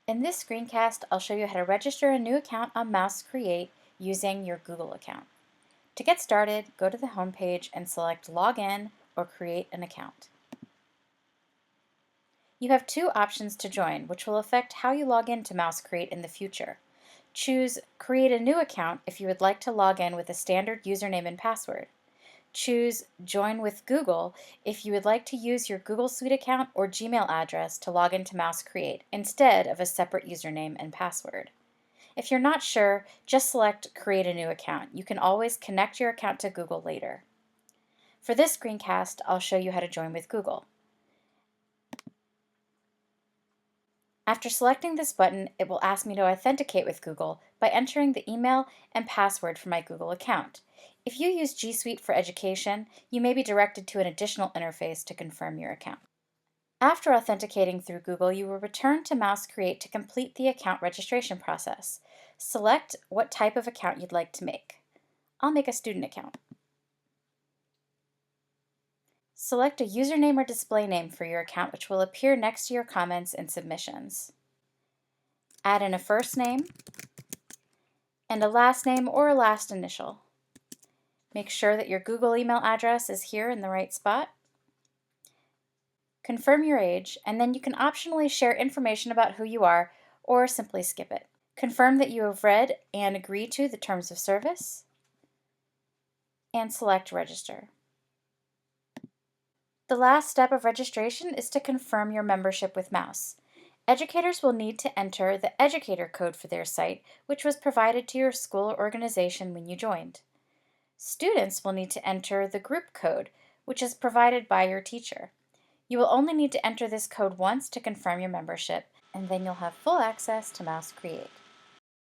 In this screencast, I'll show you how to register a new account on Mouse Create using your Google account. To get started, go to the home page and select Login or Create an Account. You have two options to join, which will affect how you log in to Mouse Create in the future. Choose Create a New Account if you would like to log in with a standard username and password. Choose Join with Google if you would like to use your Google Suite account or Gmail address to log into Mouse Create instead of a separate username and password. If you're not sure, just select Create a New Account. You can always connect your account to Google later. For this screencast, I'll show you how to join with Google. After selecting this button, it will ask me to authenticate with Google by entering the email and password for my Google account. If you use G Suite for Education, you may be directed to an additional interface to confirm your account. After authenticating through Google, you will return to Mouse Create to complete the account registration process. Select what type of account you'd like to make. I'll make a student account. Select a username or display name for your account, which will appear next to your comments and submissions. Add in a first name and a last name or a last initial. Make sure that your Google email address is here in the right spot. Confirm your age, and then you can optionally share information about who you are or simply skip it. Confirm that you have read and agree to the terms of service, and select Register. The last step of registration is to confirm your membership with Mouse. Educators will need to enter the educator code for their site, which was provided to your school or organization when you joined. Students will need to enter the group code, which is provided by your teacher. You will only need to enter this code once to confirm your membership, and then you'll have full access to Mouse Create.